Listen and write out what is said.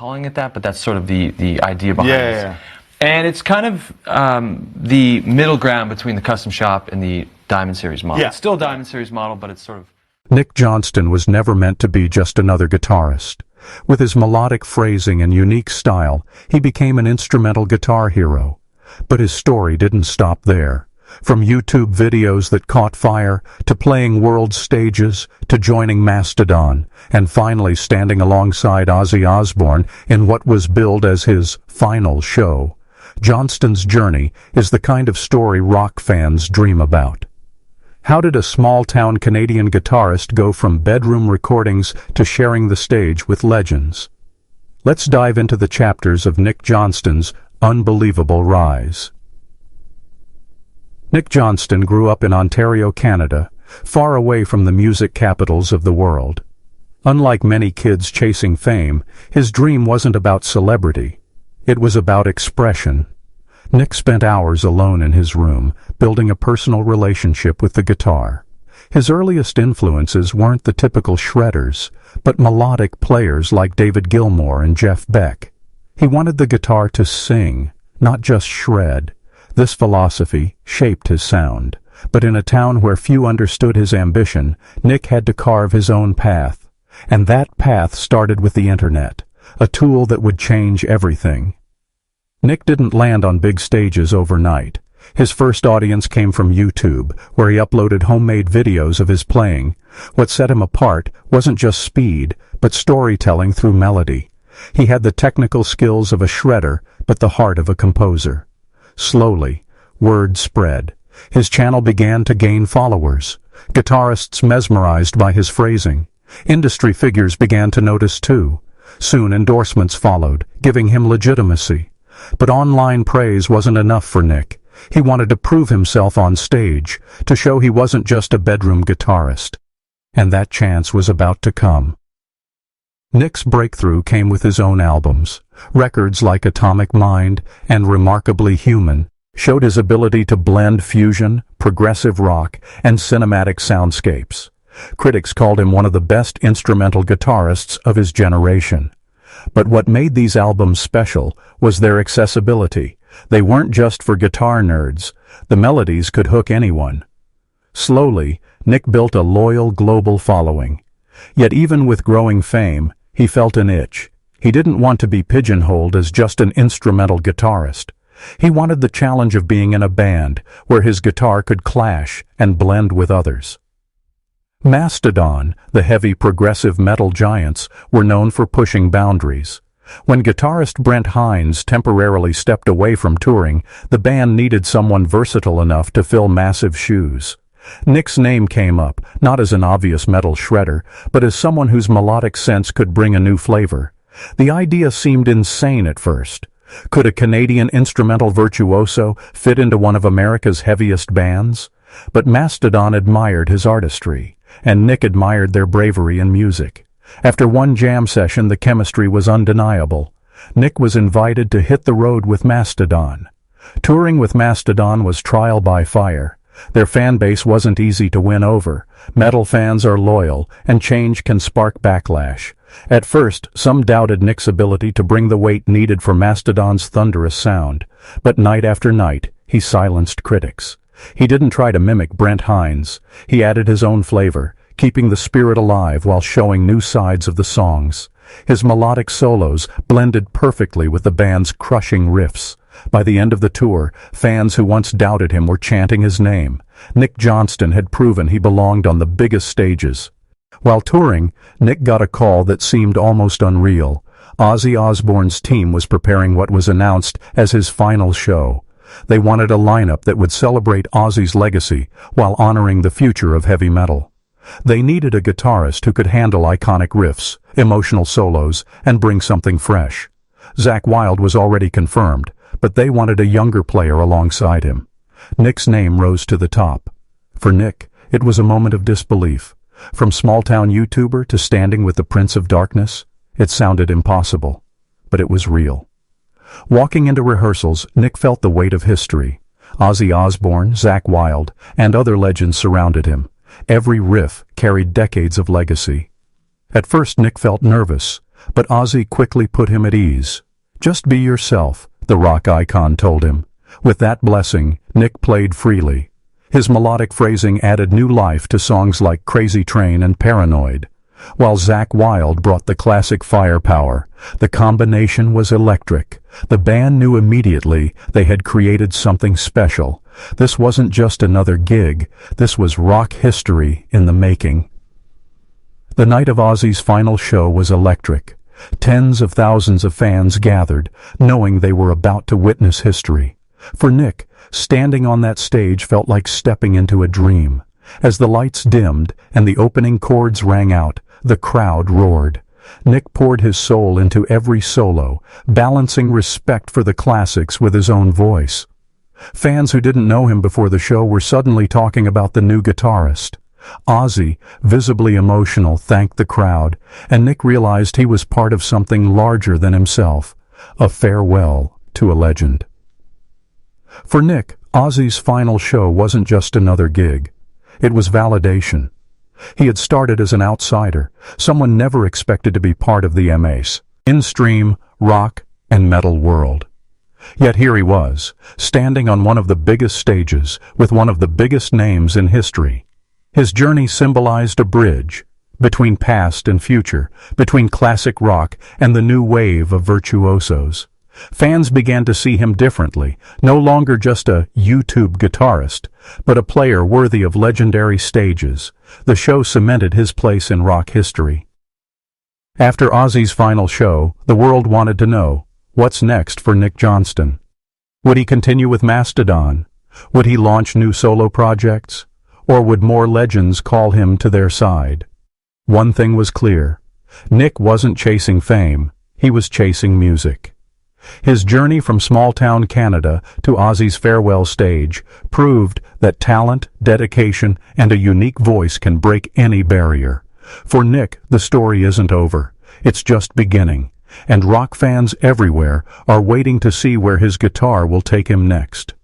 calling it that, but that's sort of the idea behind it. Yeah. And it's kind of the middle ground between the custom shop and the Diamond Series model. Yeah. It's still a Diamond Series model, but it's sort of... Nick Johnston was never meant to be just another guitarist. With his melodic phrasing and unique style, he became an instrumental guitar hero. But his story didn't stop there. From YouTube videos that caught fire, to playing world stages, to joining Mastodon, and finally standing alongside Ozzy Osbourne in what was billed as his final show, Johnston's journey is the kind of story rock fans dream about. How did a small-town Canadian guitarist go from bedroom recordings to sharing the stage with legends? Let's dive into the chapters of Nick Johnston's unbelievable rise. Nick Johnston grew up in Ontario, Canada, far away from the music capitals of the world. Unlike many kids chasing fame, his dream wasn't about celebrity. It was about expression. Nick spent hours alone in his room, building a personal relationship with the guitar. His earliest influences weren't the typical shredders, but melodic players like David Gilmour and Jeff Beck. He wanted the guitar to sing, not just shred. This philosophy shaped his sound, but in a town where few understood his ambition, Nick had to carve his own path. And that path started with the internet, a tool that would change everything. Nick didn't land on big stages overnight. His first audience came from YouTube, where he uploaded homemade videos of his playing. What set him apart wasn't just speed, but storytelling through melody. He had the technical skills of a shredder, but the heart of a composer. Slowly, word spread. His channel began to gain followers. Guitarists mesmerized by his phrasing. Industry figures began to notice too. Soon endorsements followed, giving him legitimacy. But online praise wasn't enough for Nick. He wanted to prove himself on stage, to show he wasn't just a bedroom guitarist. And that chance was about to come. Nick's breakthrough came with his own albums. Records like Atomic Mind and Remarkably Human showed his ability to blend fusion, progressive rock, and cinematic soundscapes. Critics called him one of the best instrumental guitarists of his generation. But what made these albums special was their accessibility. They weren't just for guitar nerds. The melodies could hook anyone. Slowly, Nick built a loyal global following. Yet even with growing fame, he felt an itch. He didn't want to be pigeonholed as just an instrumental guitarist. He wanted the challenge of being in a band, where his guitar could clash and blend with others. Mastodon, the heavy progressive metal giants, were known for pushing boundaries. When guitarist Brent Hinds temporarily stepped away from touring, the band needed someone versatile enough to fill massive shoes. Nick's name came up, not as an obvious metal shredder, but as someone whose melodic sense could bring a new flavor. The idea seemed insane at first. Could a Canadian instrumental virtuoso fit into one of America's heaviest bands? But Mastodon admired his artistry, and Nick admired their bravery and music. After one jam session, the chemistry was undeniable. Nick was invited to hit the road with Mastodon. Touring with Mastodon was trial by fire. Their fan base wasn't easy to win over. Metal fans are loyal, and change can spark backlash. At first, some doubted Nick's ability to bring the weight needed for Mastodon's thunderous sound. But night after night, he silenced critics. He didn't try to mimic Brent Hinds. He added his own flavor, keeping the spirit alive while showing new sides of the songs. His melodic solos blended perfectly with the band's crushing riffs. By the end of the tour, fans who once doubted him were chanting his name. Nick Johnston had proven he belonged on the biggest stages. While touring, Nick got a call that seemed almost unreal. Ozzy Osbourne's team was preparing what was announced as his final show. They wanted a lineup that would celebrate Ozzy's legacy while honoring the future of heavy metal. They needed a guitarist who could handle iconic riffs, emotional solos, and bring something fresh. Zakk Wylde was already confirmed, but they wanted a younger player alongside him. Nick's name rose to the top. For Nick, it was a moment of disbelief. From small-town YouTuber to standing with the Prince of Darkness, it sounded impossible, but it was real. Walking into rehearsals, Nick felt the weight of history. Ozzy Osbourne, Zakk Wylde, and other legends surrounded him. Every riff carried decades of legacy. At first, Nick felt nervous. But Ozzy quickly put him at ease. "Just be yourself," the rock icon told him. With that blessing, Nick played freely. His melodic phrasing added new life to songs like Crazy Train and Paranoid. While Zakk Wylde brought the classic firepower, the combination was electric. The band knew immediately they had created something special. This wasn't just another gig, this was rock history in the making. The night of Ozzy's final show was electric. Tens of thousands of fans gathered, knowing they were about to witness history. For Nick, standing on that stage felt like stepping into a dream. As the lights dimmed and the opening chords rang out, the crowd roared. Nick poured his soul into every solo, balancing respect for the classics with his own voice. Fans who didn't know him before the show were suddenly talking about the new guitarist. Ozzy, visibly emotional, thanked the crowd, and Nick realized he was part of something larger than himself, a farewell to a legend. For Nick, Ozzy's final show wasn't just another gig. It was validation. He had started as an outsider, someone never expected to be part of the mainstream rock and metal world. Yet here he was, standing on one of the biggest stages, with one of the biggest names in history. His journey symbolized a bridge between past and future, between classic rock and the new wave of virtuosos. Fans began to see him differently, no longer just a YouTube guitarist, but a player worthy of legendary stages. The show cemented his place in rock history. After Ozzy's final show, the world wanted to know, what's next for Nick Johnston? Would he continue with Mastodon? Would he launch new solo projects? Or would more legends call him to their side? One thing was clear. Nick wasn't chasing fame, he was chasing music. His journey from small-town Canada to Ozzy's farewell stage proved that talent, dedication, and a unique voice can break any barrier. For Nick, the story isn't over. It's just beginning, and rock fans everywhere are waiting to see where his guitar will take him next.